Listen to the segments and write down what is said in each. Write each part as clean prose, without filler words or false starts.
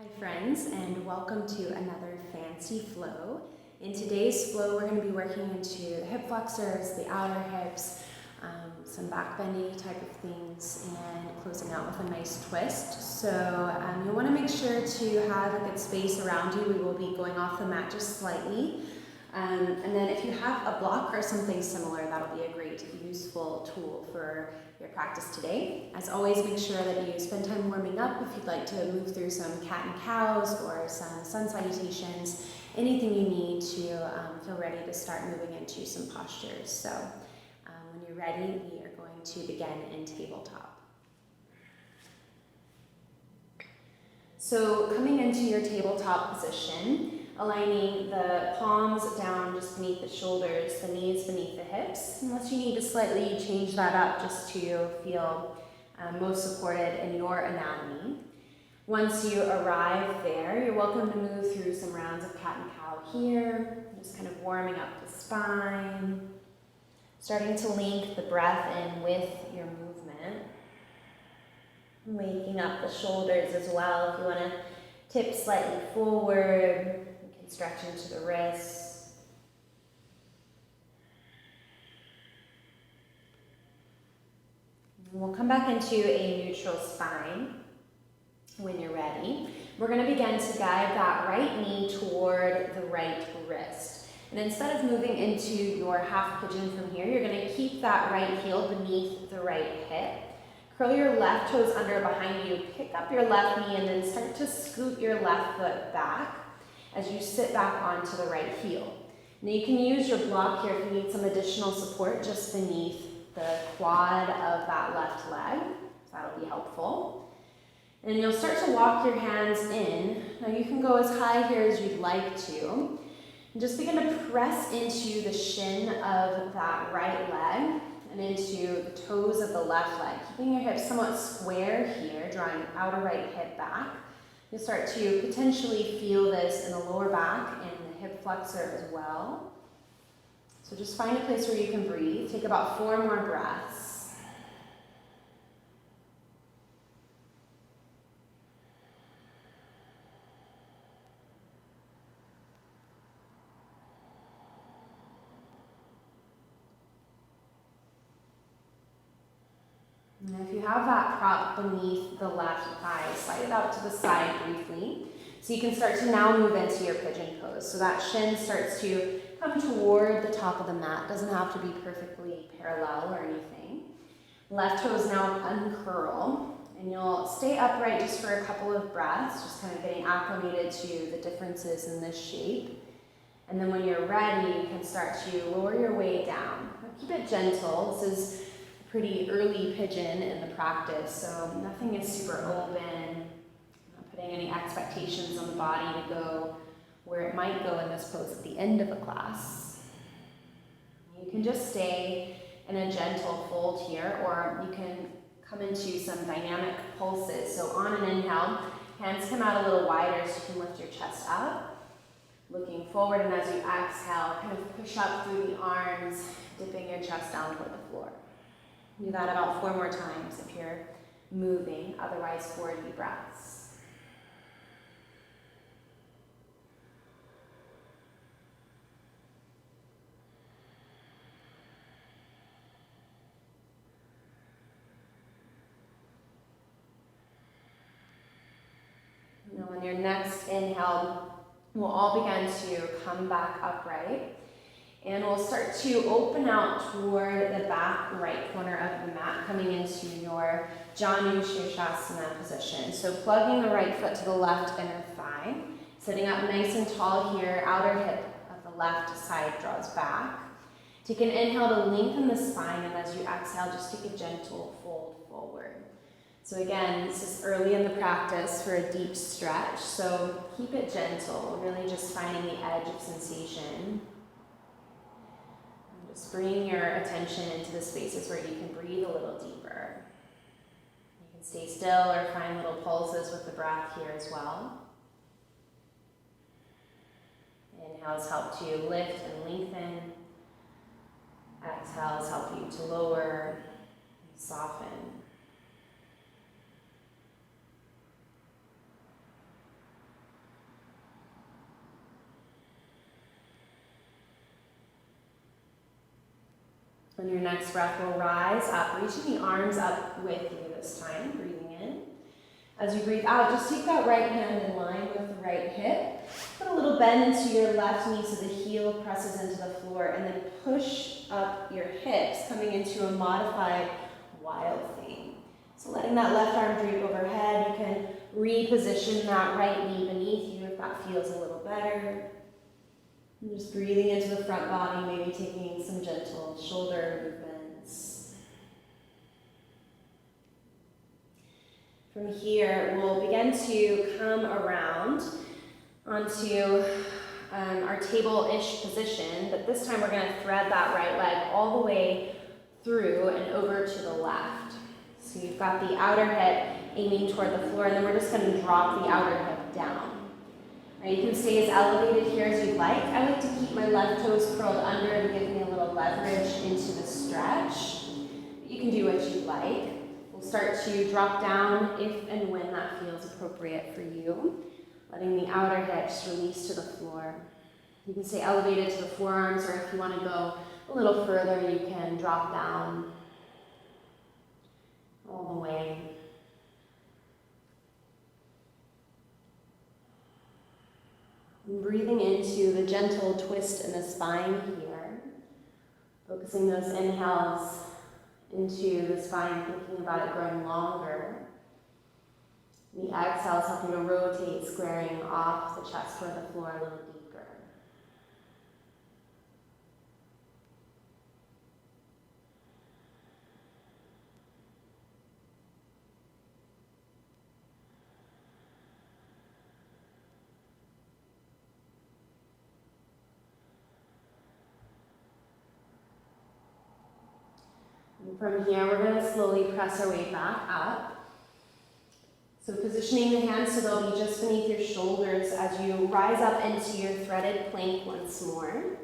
Hi friends, and welcome to another fancy flow. In today's flow, we're going to be working into the hip flexors, the outer hips, some back bendy type of things, and closing out with a nice twist. So you'll want to make sure to have a good space around you. We will be going off the mat just slightly. And then if you have a block or something similar, that'll be a great, useful tool for your practice today. As always, make sure that you spend time warming up if you'd like to move through some cat and cows or some sun salutations, anything you need to feel ready to start moving into some postures. So when you're ready, we are going to begin in tabletop. So coming into your tabletop position, aligning the palms down just beneath the shoulders, the knees beneath the hips, unless you need to slightly change that up just to feel most supported in your anatomy. Once you arrive there, you're welcome to move through some rounds of cat and cow here, just kind of warming up the spine, starting to link the breath in with your movement, waking up the shoulders as well. If you want to tip slightly forward, stretch into the wrists. And we'll come back into a neutral spine when you're ready. We're going to begin to guide that right knee toward the right wrist. And instead of moving into your half pigeon from here, you're going to keep that right heel beneath the right hip. Curl your left toes under behind you, pick up your left knee, and then start to scoot your left foot back as you sit back onto the right heel. Now you can use your block here if you need some additional support just beneath the quad of that left leg. So that'll be helpful. And you'll start to walk your hands in. Now you can go as high here as you'd like to. And just begin to press into the shin of that right leg and into the toes of the left leg, keeping your hips somewhat square here, drawing the outer right hip back. You'll start to potentially feel this in the lower back and the hip flexor as well. So just find a place where you can breathe. Take about 4 more breaths. And if you have that prop beneath the left thigh, slide it out to the side briefly. So you can start to now move into your pigeon pose. So that shin starts to come toward the top of the mat. Doesn't have to be perfectly parallel or anything. Left toes now uncurl. And you'll stay upright just for a couple of breaths, just kind of getting acclimated to the differences in this shape. And then when you're ready, you can start to lower your way down. Keep it gentle. This is pretty early pigeon in the practice, so nothing is super open, not putting any expectations on the body to go where it might go in this pose at the end of a class. You can just stay in a gentle fold here, or you can come into some dynamic pulses. So on an inhale, hands come out a little wider so you can lift your chest up, looking forward, and as you exhale, kind of push up through the arms, dipping your chest down toward the floor. Do that about 4 more times if you're moving, otherwise 4 deep breaths. Now on your next inhale, we'll all begin to come back upright. And we'll start to open out toward the back right corner of the mat, coming into your Janu Shirshasana position. So plugging the right foot to the left inner thigh, sitting up nice and tall here, outer hip of the left side draws back. Take an inhale to lengthen the spine, and as you exhale, just take a gentle fold forward. So again, this is early in the practice for a deep stretch, so keep it gentle, really just finding the edge of sensation. Just bring your attention into the spaces where you can breathe a little deeper. You can stay still or find little pulses with the breath here as well. Inhales help to lift and lengthen. Exhales help you to lower and soften. On your next breath, we'll rise up, reaching the arms up with you this time, breathing in. As you breathe out, just take that right hand in line with the right hip. Put a little bend into your left knee so the heel presses into the floor, and then push up your hips, coming into a modified wild thing. So letting that left arm drape overhead, you can reposition that right knee beneath you if that feels a little better. And just breathing into the front body, maybe taking some gentle shoulder movements. From here, we'll begin to come around onto our table-ish position, but this time we're going to thread that right leg all the way through and over to the left. So you've got the outer hip aiming toward the floor, and then we're just going to drop the outer hip down. You can stay as elevated here as you'd like. I like to keep my left toes curled under to give me a little leverage into the stretch. You can do what you'd like. We'll start to drop down if and when that feels appropriate for you. Letting the outer hips release to the floor. You can stay elevated to the forearms, or if you want to go a little further, you can drop down all the way. And breathing into the gentle twist in the spine here. Focusing those inhales into the spine, thinking about it growing longer. The exhales helping to rotate, squaring off the chest toward the floor a little deeper. And from here, we're going to slowly press our way back up. So positioning the hands so they'll be just beneath your shoulders as you rise up into your threaded plank once more.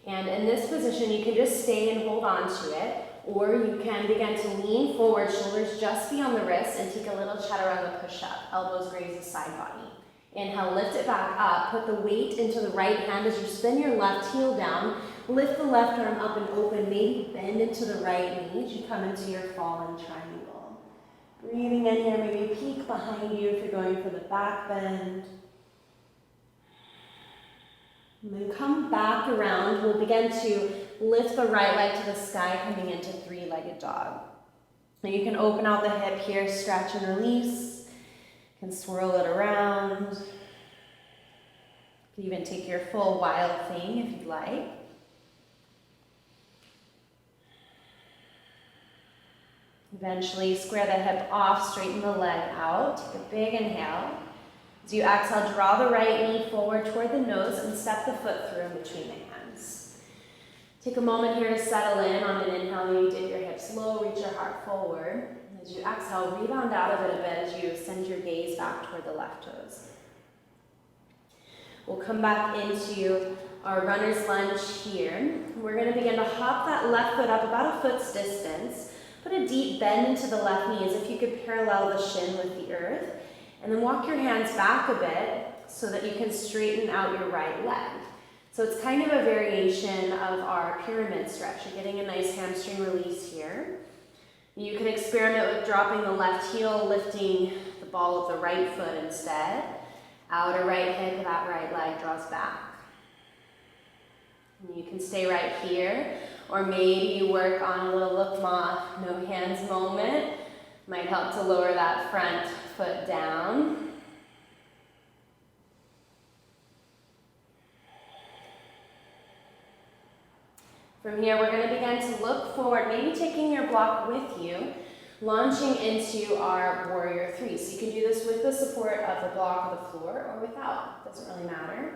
And in this position, you can just stay and hold on to it, or you can begin to lean forward, shoulders just beyond the wrists, and take a little chaturanga push-up, elbows graze the side body. Inhale, lift it back up, put the weight into the right hand as you spin your left heel down, lift the left arm up and open, maybe bend into the right knee as you come into your fallen triangle. Breathing in here, maybe peek behind you if you're going for the back bend. And then come back around. We'll begin to lift the right leg to the sky, coming into three-legged dog. Now you can open out the hip here, stretch and release. You can swirl it around. You can even take your full wild thing if you'd like. Eventually, square the hip off, straighten the leg out. Take a big inhale. As you exhale, draw the right knee forward toward the nose and step the foot through in between the hands. Take a moment here to settle in. On an inhale, you dip your hips low, reach your heart forward. As you exhale, rebound out of it a bit as you send your gaze back toward the left toes. We'll come back into our runner's lunge here. We're going to begin to hop that left foot up about a foot's distance. Put a deep bend into the left knee as if you could parallel the shin with the earth. And then walk your hands back a bit so that you can straighten out your right leg. So it's kind of a variation of our pyramid stretch. You're getting a nice hamstring release here. You can experiment with dropping the left heel, lifting the ball of the right foot instead. Outer right hip, that right leg draws back. And you can stay right here, or maybe you work on a little look ma, no hands moment. Might help to lower that front foot down. From here, we're going to begin to look forward, maybe taking your block with you, launching into our warrior three. So you can do this with the support of the block or the floor or without, doesn't really matter.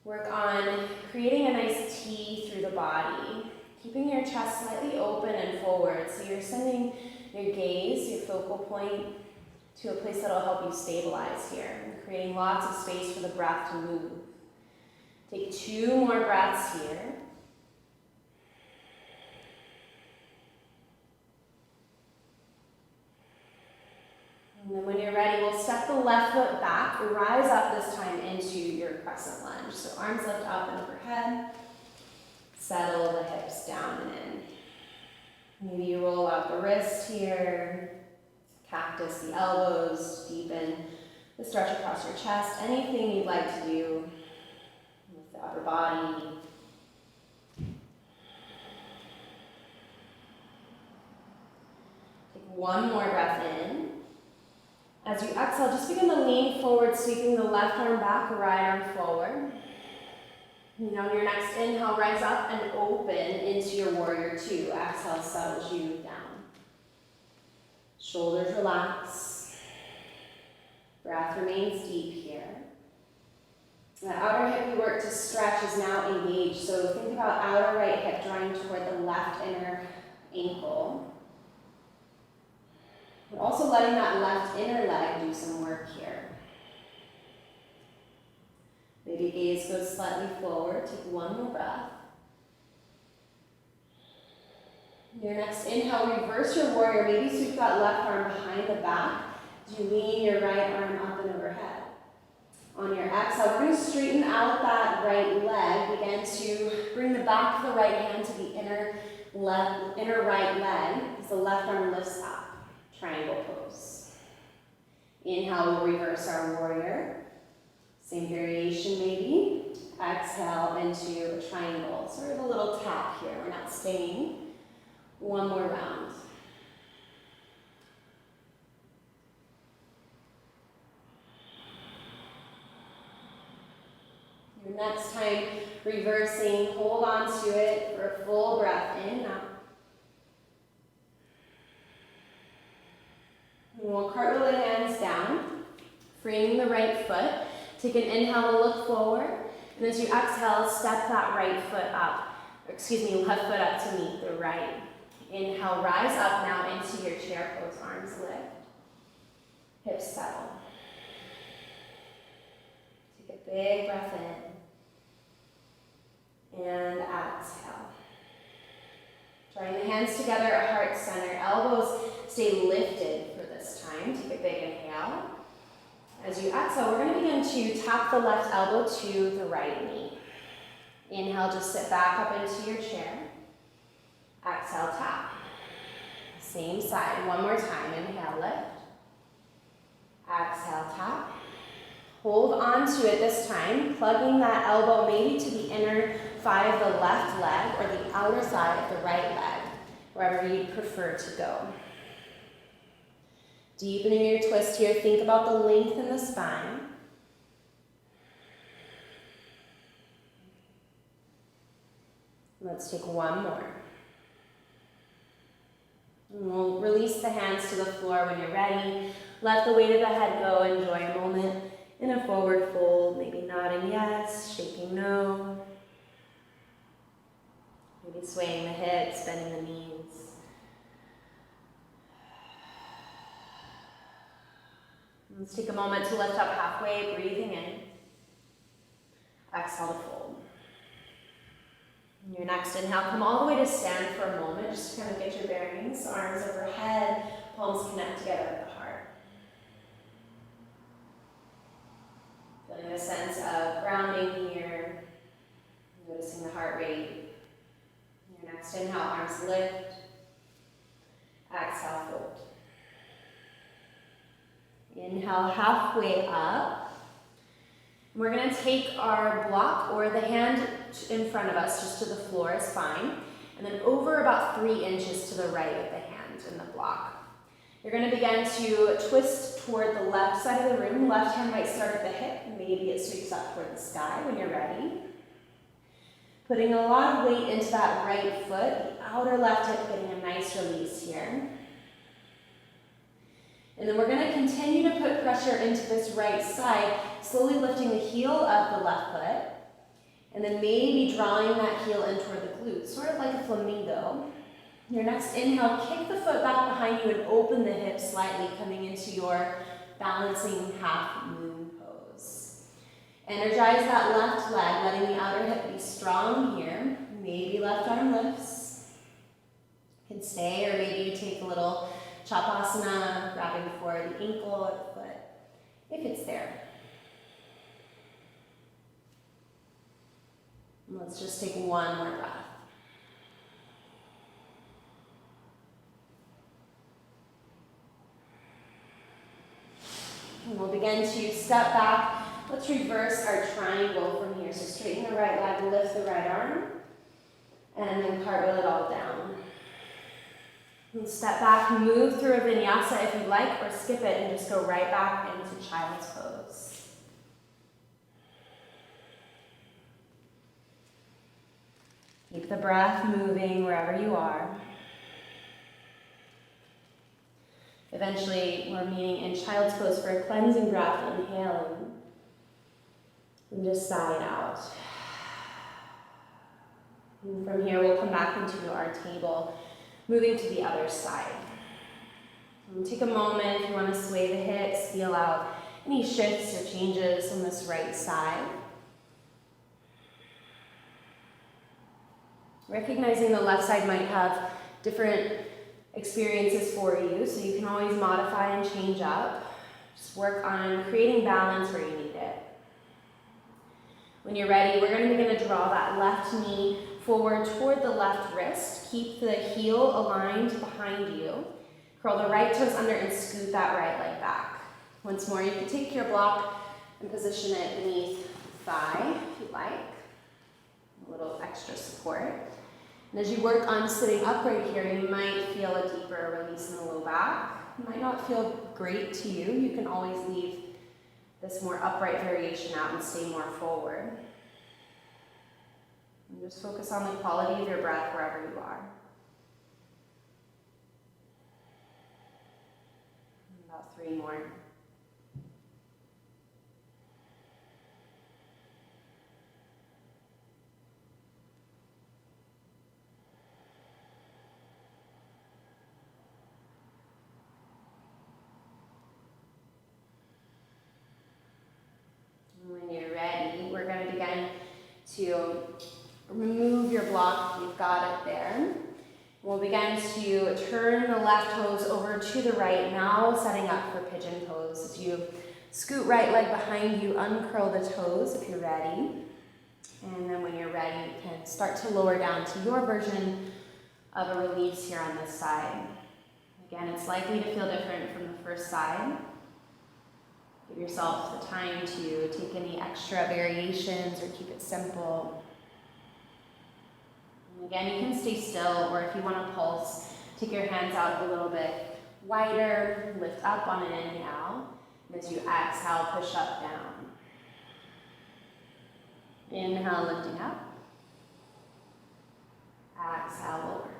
Work on creating a nice T through the body, keeping your chest slightly open and forward. So you're sending your gaze, your focal point, to a place that'll help you stabilize here, and creating lots of space for the breath to move. Take 2 more breaths here. And then when you're ready, we'll step the left foot back, rise up this time into your crescent lunge. So arms lift up and overhead. Settle the hips down and in. Maybe you roll out the wrist here, cactus the elbows, deepen the stretch across your chest. Anything you'd like to do with the upper body. Take one more breath in. As you exhale, just begin to lean forward, sweeping the left arm back, right arm forward. And on your next inhale, rise up and open into your warrior two. Exhale, settles you down. Shoulders relax. Breath remains deep here. The outer hip we work to stretch is now engaged. So think about outer right hip drawing toward the left inner ankle. But also letting that left inner leg do some work here. Maybe gaze goes slightly forward. Take one more breath. Your next inhale, reverse your warrior. Maybe sweep that left arm behind the back as you lean your right arm up and overhead. On your exhale, we're going to straighten out that right leg. Begin to bring the back of the right hand to the inner right leg as the left arm lifts up. Triangle pose. Inhale, we'll reverse our warrior. Same variation maybe. Exhale into a triangle. Sort of a little tap here. We're not staying. One more round. Your next time, reversing, hold on to it for a full breath in. Now, and we'll cartwheel the hands down, freeing the right foot. Take an inhale to look forward, and as you exhale, step that right foot up, left foot up to meet the right. Inhale, rise up now into your chair pose, arms lift, hips settle. Take a big breath in, and exhale. Drawing the hands together at heart center, elbows stay lifted for this time. Take a big inhale. As you exhale, we're going to begin to tap the left elbow to the right knee. Inhale, just sit back up into your chair. Exhale, tap. Same side, one more time. Inhale, lift. Exhale, tap. Hold on to it this time, plugging that elbow maybe to the inner thigh of the left leg or the outer thigh of the right leg, wherever you prefer to go. Deepening your twist here, think about the length in the spine. Let's take one more. And we'll release the hands to the floor when you're ready. Let the weight of the head go. Enjoy a moment in a forward fold, maybe nodding yes, shaking no. Maybe swaying the hips, bending the knees. Let's take a moment to lift up halfway, breathing in. Exhale to fold. Your next inhale, come all the way to stand for a moment, just to kind of get your bearings. Arms overhead, palms connect together at the heart. Feeling a sense of grounding here, noticing the heart rate. Your next inhale, arms lift. Exhale, fold. Inhale, halfway up. We're going to take our block or the hand in front of us, just to the floor is fine, and then over about 3 inches to the right of the hand in the block. You're going to begin to twist toward the left side of the room. Left hand might start at the hip, and maybe it sweeps up toward the sky when you're ready. Putting a lot of weight into that right foot, the outer left hip getting a nice release here. And then we're going to continue to put pressure into this right side, slowly lifting the heel of the left foot, and then maybe drawing that heel in toward the glutes, sort of like a flamingo. Your next inhale, kick the foot back behind you and open the hips slightly, coming into your balancing half moon pose. Energize that left leg, letting the outer hip be strong here. Maybe left arm lifts. You can stay, or maybe you take a little Chapasana, grabbing for the ankle or the foot, if it's there. And let's just take one more breath. begin to step back. Let's reverse our triangle from here. So straighten the right leg, lift the right arm, and then cartwheel it all down. And step back, move through a vinyasa if you like, or skip it and just go right back into child's pose. Keep the breath moving wherever you are. Eventually, we're meeting in child's pose for a cleansing breath, inhaling, and just sigh it out. And from here, we'll come back into our table, moving to the other side. And take a moment if you want to sway the hips, feel out any shifts or changes on this right side. Recognizing the left side might have different experiences for you, so you can always modify and change up. Just work on creating balance where you need it. When you're ready, we're going to begin to draw that left knee forward toward the left wrist. Keep the heel aligned behind you. Curl the right toes under and scoot that right leg back. Once more, you can take your block and position it beneath the thigh if you like. A little extra support. And as you work on sitting upright here, you might feel a deeper release in the low back. It might not feel great to you. You can always leave this more upright variation out and stay more forward. And just focus on the quality of your breath wherever you are. About 3 more. When you're ready, we're going to begin to remove your block if you've got it there. We'll begin to turn the left toes over to the right, now setting up for pigeon pose. As you scoot right leg behind you, uncurl the toes if you're ready. And then when you're ready, you can start to lower down to your version of a release here on this side. Again, it's likely to feel different from the first side. Give yourself the time to take any extra variations or keep it simple. And again, you can stay still, or if you want to pulse, take your hands out a little bit wider, lift up on an inhale, and as you exhale, push up, down. Inhale, lifting up. Exhale, lower.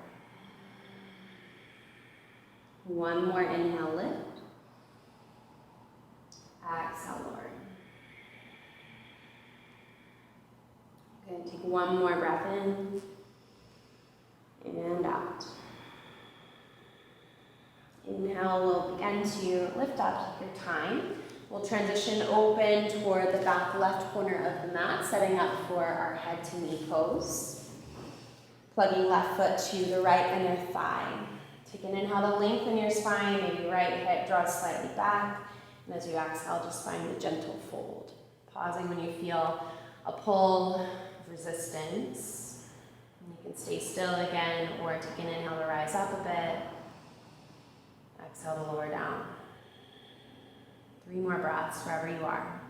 One more inhale, lift. Exhale, lower. Good, take one more breath in and out. Inhale, we'll begin to lift up, take your time. We'll transition open toward the back left corner of the mat, setting up for our head to knee pose. Plugging left foot to the right inner thigh. Take an inhale to lengthen your spine, maybe right hip draws slightly back. And as you exhale, just find a gentle fold. Pausing when you feel a pull of resistance. And you can stay still again, or take an inhale to rise up a bit. Exhale to lower down. 3 more breaths wherever you are.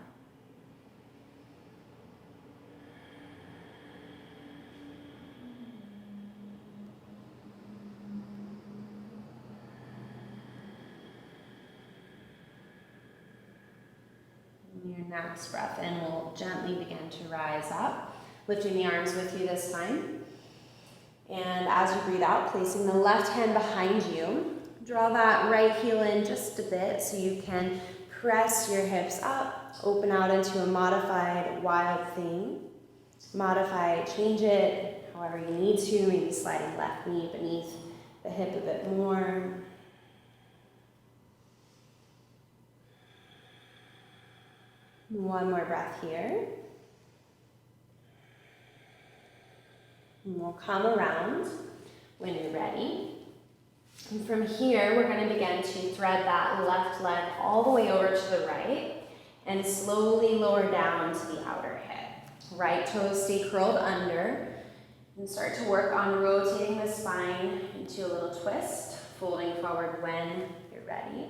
Your next breath in, we'll gently begin to rise up, lifting the arms with you this time. And as you breathe out, placing the left hand behind you, draw that right heel in just a bit so you can press your hips up, open out into a modified wild thing. Modify, change it however you need to, maybe sliding left knee beneath the hip a bit more. One more breath here. And we'll come around when you're ready. And from here, we're going to begin to thread that left leg all the way over to the right and slowly lower down to the outer hip. Right toes stay curled under and start to work on rotating the spine into a little twist, folding forward when you're ready.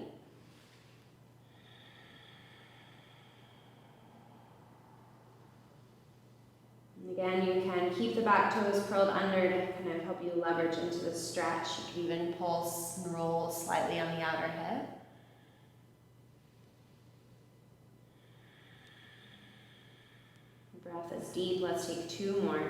Again, you can keep the back toes curled under to kind of help you leverage into the stretch. You can even pulse and roll slightly on the outer hip. Breath is deep. Let's take 2 more.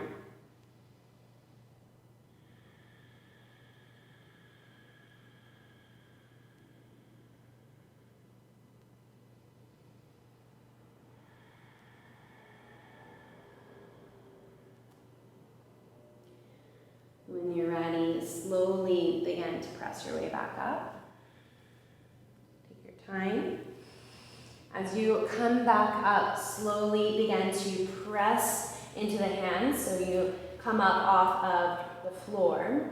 When you're ready, slowly begin to press your way back up. Take your time. As you come back up, slowly begin to press into the hands. So you come up off of the floor.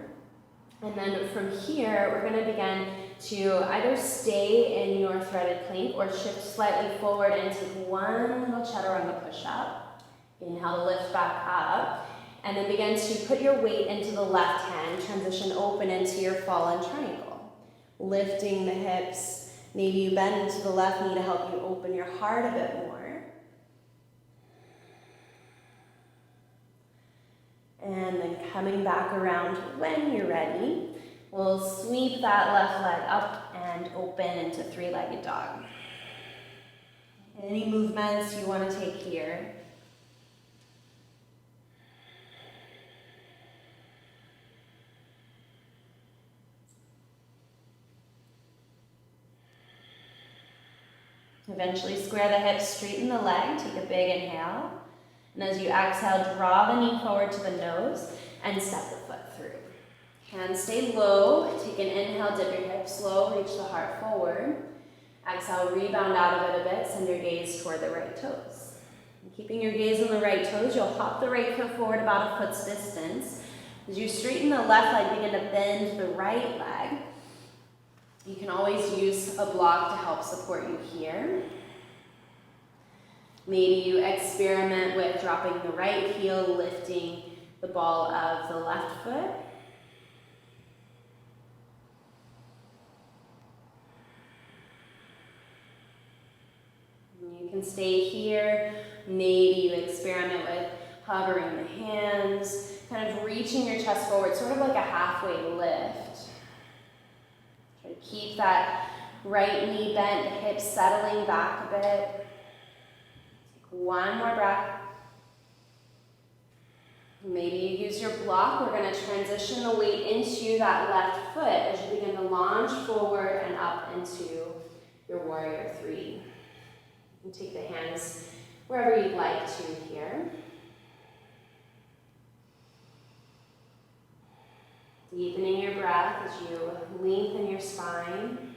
And then from here, we're going to begin to either stay in your threaded plank or shift slightly forward and take one little chaturanga push-up. Inhale to lift back up. And then begin to put your weight into the left hand, transition open into your fallen triangle. Lifting the hips, maybe you bend into the left knee to help you open your heart a bit more. And then coming back around when you're ready, we'll sweep that left leg up and open into 3-legged dog. Any movements you want to take here. Eventually square the hips, straighten the leg, take a big inhale. And as you exhale, draw the knee forward to the nose and step the foot through. Hands stay low, take an inhale, dip your hips low, reach the heart forward. Exhale, rebound out of it a bit, send your gaze toward the right toes. And keeping your gaze on the right toes, you'll hop the right foot forward about a foot's distance. As you straighten the left leg, begin to bend the right leg. You can always use a block to help support you here. Maybe you experiment with dropping the right heel, lifting the ball of the left foot. You can stay here. Maybe you experiment with hovering the hands, kind of reaching your chest forward, sort of like a halfway lift. Try to keep that right knee bent, the hips settling back a bit. Take one more breath. Maybe you use your block. We're going to transition the weight into that left foot as you begin to launch forward and up into your warrior 3. And take the hands wherever you'd like to here. Deepening your breath as you lengthen your spine.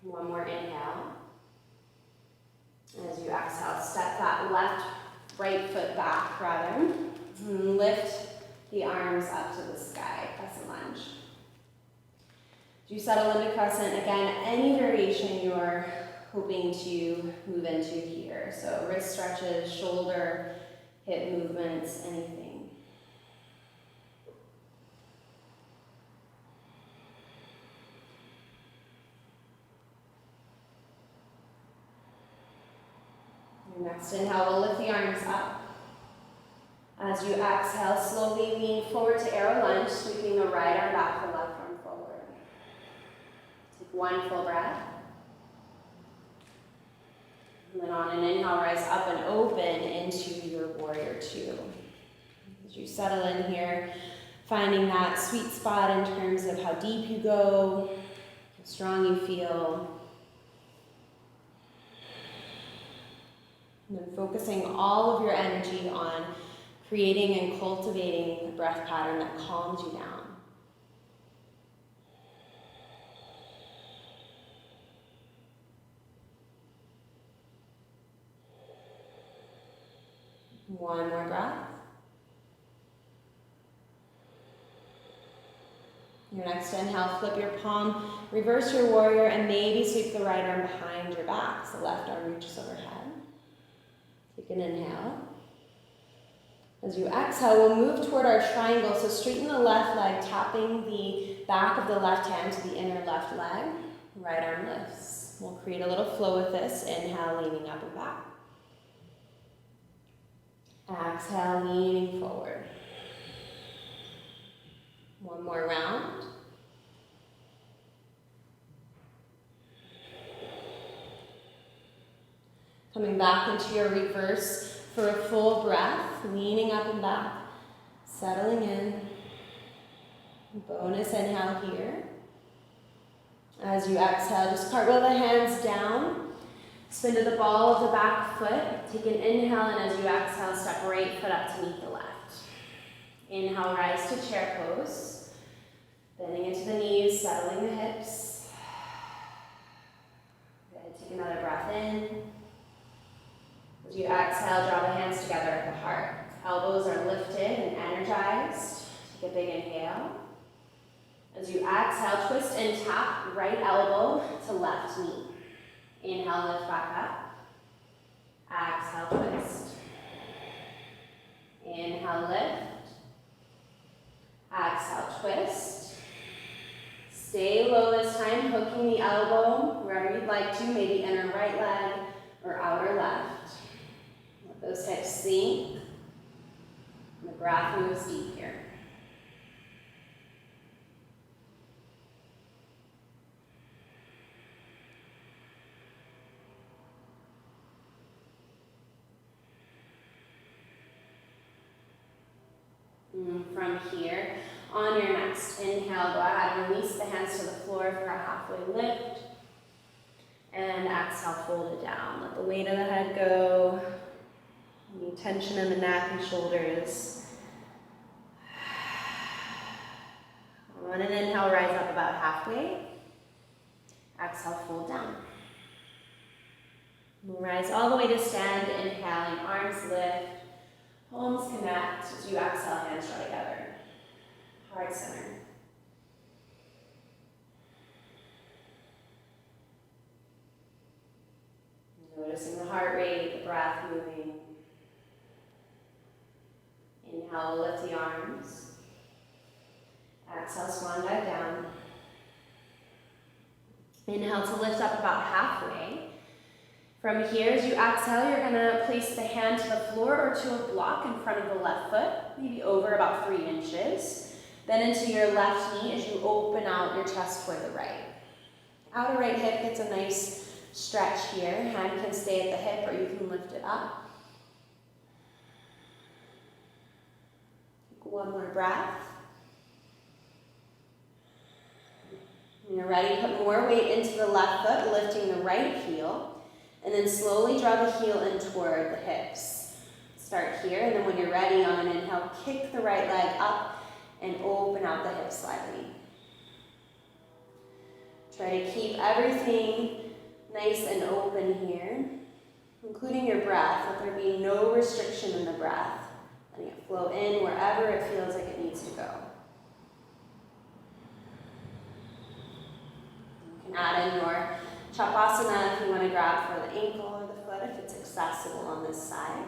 One more inhale. As you exhale, step that right foot back rather. And lift the arms up to the sky, crescent lunge. As you settle into crescent, again, any variation you're hoping to move into here. So wrist stretches, shoulder, hip movements, anything. Your next inhale, we'll lift the arms up. As you exhale, slowly lean forward to arrow lunge, sweeping the right arm back, the left arm forward. Take one full breath. And then on an inhale, rise up and open into your warrior 2. As you settle in here, finding that sweet spot in terms of how deep you go, how strong you feel. And then focusing all of your energy on creating and cultivating a breath pattern that calms you down. One more breath. Your next inhale, flip your palm, reverse your warrior, and maybe sweep the right arm behind your back so the left arm reaches overhead. Take an inhale. As you exhale, we'll move toward our triangle. So straighten the left leg, tapping the back of the left hand to the inner left leg. Right arm lifts. We'll create a little flow with this. Inhale, leaning up and back. Exhale, leaning forward. One more round. Coming back into your reverse for a full breath, leaning up and back, settling in. Bonus inhale here. As you exhale, just cartwheel the hands down. Spin to the ball of the back foot. Take an inhale, and as you exhale, step right foot up to meet the left. Inhale, rise to chair pose. Bending into the knees, settling the hips. Good. Take another breath in. As you exhale, draw the hands together at the heart. Elbows are lifted and energized. Take a big inhale. As you exhale, twist and tap right elbow to left knee. Inhale, lift back up. Exhale, twist. Inhale, lift. Exhale, twist. Stay low this time, hooking the elbow wherever you'd like to, maybe inner right leg or outer left. Let those hips sink. And the breath moves deep here. From here, on your next inhale, go ahead and release the hands to the floor for a halfway lift. And exhale, fold it down. Let the weight of the head go. Any tension in the neck and shoulders. On an inhale, rise up about halfway. Exhale, fold down. We'll rise all the way to stand, inhaling, arms lift. Palms connect. As you exhale, hands draw together. Heart center. Noticing the heart rate, the breath moving. Inhale, lift the arms. Exhale, swan dive down. Inhale to lift up about halfway. From here, as you exhale, you're going to place the hand to the floor or to a block in front of the left foot, maybe over about 3 inches. Then into your left knee as you open out your chest toward the right. Outer right hip gets a nice stretch here. Hand can stay at the hip or you can lift it up. Take one more breath. When you're ready, put more weight into the left foot, lifting the right heel. And then slowly draw the heel in toward the hips. Start here, and then when you're ready, on an inhale, kick the right leg up and open out the hips slightly. Try to keep everything nice and open here, including your breath. Let there be no restriction in the breath. Letting it flow in wherever it feels like it needs to go. You can add in your Chapasana if you want to grab for the ankle or the foot if it's accessible on this side.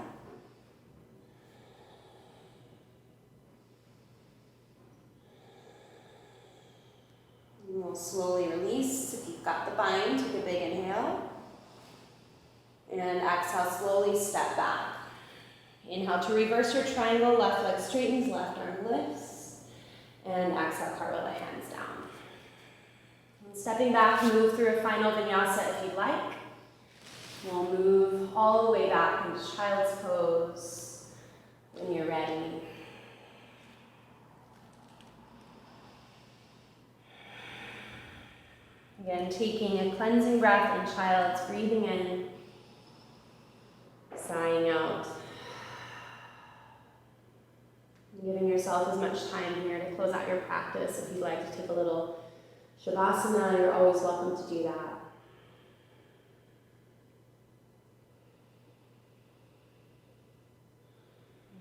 And we'll slowly release. If you've got the bind, take a big inhale. And exhale, slowly step back. Inhale to reverse your triangle, left leg straightens, left arm lifts. And exhale, cartwheel the hands down. Stepping back, move through a final vinyasa if you'd like. We'll move all the way back into child's pose when you're ready. Again, taking a cleansing breath in child's, breathing in, sighing out. Giving yourself as much time here to close out your practice. If you'd like to take a little Shavasana, you're always welcome to do that.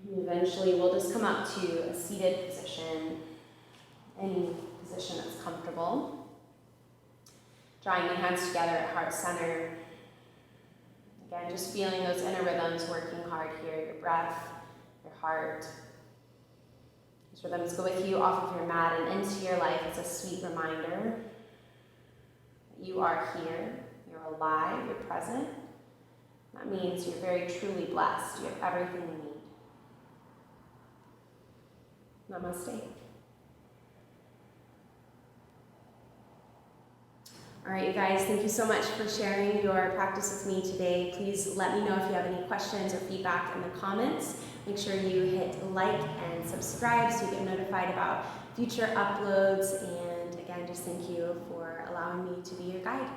And eventually we'll just come up to a seated position, any position that's comfortable. Drawing the hands together at heart center. Again, just feeling those inner rhythms working hard here, your breath, your heart. These rhythms go with you off of your mat and into your life as a sweet reminder that you are here, you're You're alive, you're present. That means you're very truly blessed. You have everything you need. Namaste. All right, you guys, thank you so much for sharing your practice with me today. Please let me know if you have any questions or feedback in the comments. Make sure you hit like and subscribe so you get notified about future uploads. And again, just thank you for allowing me to be your guide.